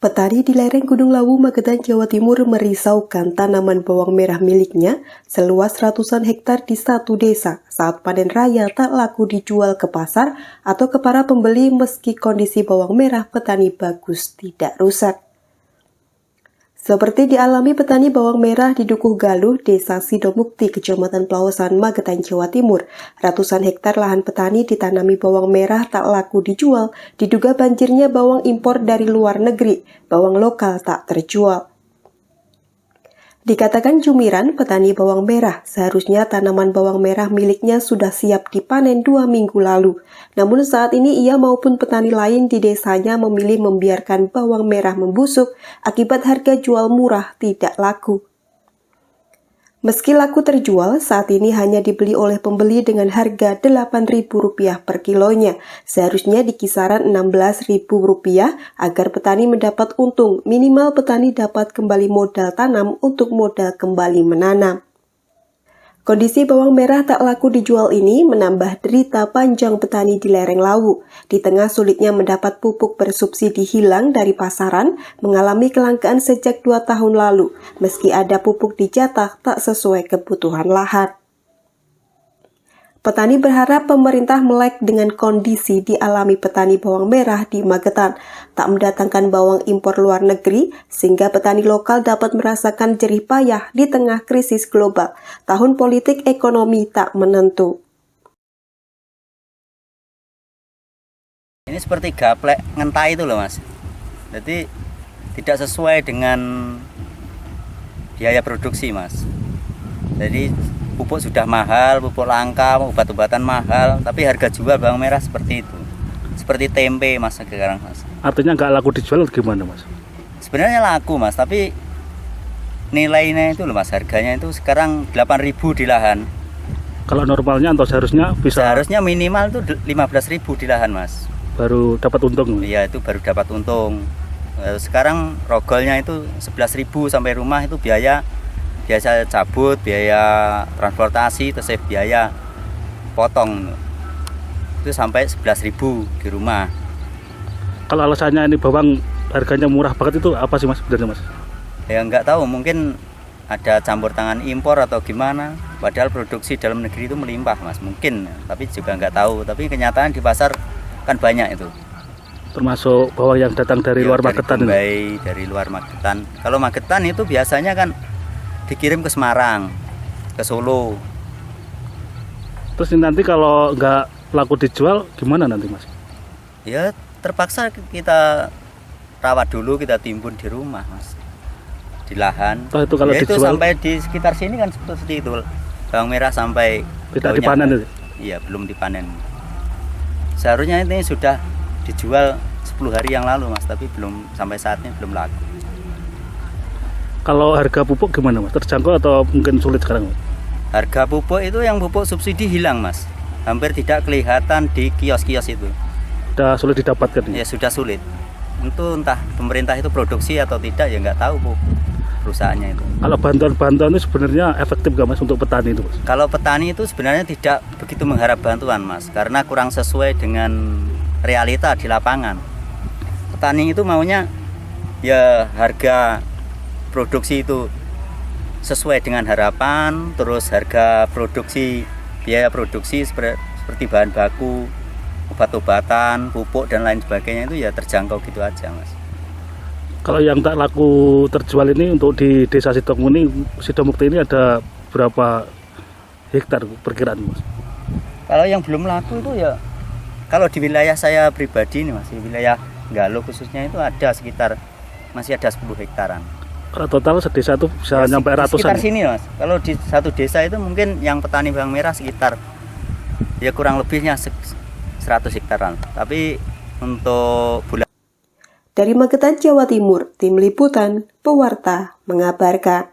Petani di lereng Gunung Lawu, Magetan, Jawa Timur merisaukan tanaman bawang merah miliknya seluas ratusan hektar di satu desa saat panen raya tak laku dijual ke pasar atau ke para pembeli meski kondisi bawang merah petani bagus tidak rusak. Seperti dialami petani bawang merah di Dukuh Galuh, Desa Sidomukti, Kecamatan Pelawasan, Magetan, Jawa Timur. Ratusan hektar lahan petani ditanami bawang merah tak laku dijual, diduga banjirnya bawang impor dari luar negeri, bawang lokal tak terjual. Dikatakan Jumiran, petani bawang merah, seharusnya tanaman bawang merah miliknya sudah siap dipanen 2 minggu lalu. Namun saat ini ia maupun petani lain di desanya memilih membiarkan bawang merah membusuk akibat harga jual murah tidak laku. Meski laku terjual, saat ini hanya dibeli oleh pembeli dengan harga Rp8.000 per kilonya. Seharusnya di kisaran Rp16.000 agar petani mendapat untung. Minimal petani dapat kembali modal tanam untuk modal kembali menanam. Kondisi bawang merah tak laku dijual ini menambah derita panjang petani di lereng Lawu. Di tengah sulitnya mendapat pupuk bersubsidi hilang dari pasaran, mengalami kelangkaan sejak 2 tahun lalu, meski ada pupuk dijatah tak sesuai kebutuhan lahan. Petani berharap pemerintah melek dengan kondisi dialami petani bawang merah di Magetan, tak mendatangkan bawang impor luar negeri, sehingga petani lokal dapat merasakan jerih payah di tengah krisis global, tahun politik ekonomi tak menentu. Ini seperti gaplek ngentai itu loh mas, jadi tidak sesuai dengan biaya produksi mas. Jadi pupuk sudah mahal, pupuk langka, obat-obatan mahal, tapi harga jual bawang merah seperti itu. Seperti tempe mas sekarang mas. Artinya nggak laku dijual gimana mas? Sebenarnya laku mas, tapi nilainya itu loh mas, harganya itu sekarang 8.000 di lahan. Kalau normalnya atau seharusnya bisa? Seharusnya minimal itu 15.000 di lahan mas. Baru dapat untung? Iya itu baru dapat untung. Sekarang rogolnya itu 11.000 sampai rumah itu biasa cabut, biaya transportasi, terus biaya potong itu sampai 11.000 di rumah. Kalau alasannya ini bawang harganya murah banget itu apa sih mas sebenarnya mas? Ya nggak tahu, mungkin ada campur tangan impor atau gimana. Padahal produksi dalam negeri itu melimpah mas, mungkin. Tapi juga nggak tahu. Tapi kenyataan di pasar kan banyak itu. Termasuk bawang yang datang dari luar Magetan. Dari luar Magetan. Kalau Magetan itu biasanya kan dikirim ke Semarang, ke Solo. Terus nanti kalau nggak laku dijual gimana nanti mas? Ya terpaksa kita rawat dulu, kita timbun di rumah mas, di lahan. Oh, itu kalau ya dijual, itu sampai di sekitar sini kan seperti itu, bawang merah sampai tidak dipanen itu? Iya belum dipanen. Seharusnya ini sudah dijual 10 hari yang lalu mas, tapi belum, sampai saatnya belum laku. Kalau harga pupuk gimana mas? Terjangkau atau mungkin sulit sekarang? Harga pupuk itu yang pupuk subsidi hilang mas, hampir tidak kelihatan di kios-kios itu. Sudah sulit didapatkan? Ya sudah sulit. Itu entah pemerintah itu produksi atau tidak ya nggak tahu bu, perusahaannya itu. Kalau bantuan-bantuan itu sebenarnya efektif nggak mas untuk petani itu mas? Kalau petani itu sebenarnya tidak begitu mengharap bantuan mas, karena kurang sesuai dengan realita di lapangan. Petani itu maunya ya harga produksi itu sesuai dengan harapan, terus harga produksi, biaya produksi seperti bahan baku, obat-obatan, pupuk dan lain sebagainya itu ya terjangkau gitu aja mas. Kalau yang tak laku terjual ini untuk di desa Sidomukti ini ada berapa hektar perkiraan mas? Kalau yang belum laku itu ya, kalau di wilayah saya pribadi nih mas, di wilayah Galuh khususnya itu ada sekitar, masih ada 10 hektaran. Kalau total sedesa itu bisa ya, nyampe ratusan? Sekitar sini mas, kalau di satu desa itu mungkin yang petani bawang merah sekitar ya kurang lebihnya 100 hektaran. Tapi untuk bulan. Dari Magetan, Jawa Timur, Tim Liputan, Pewarta mengabarkan.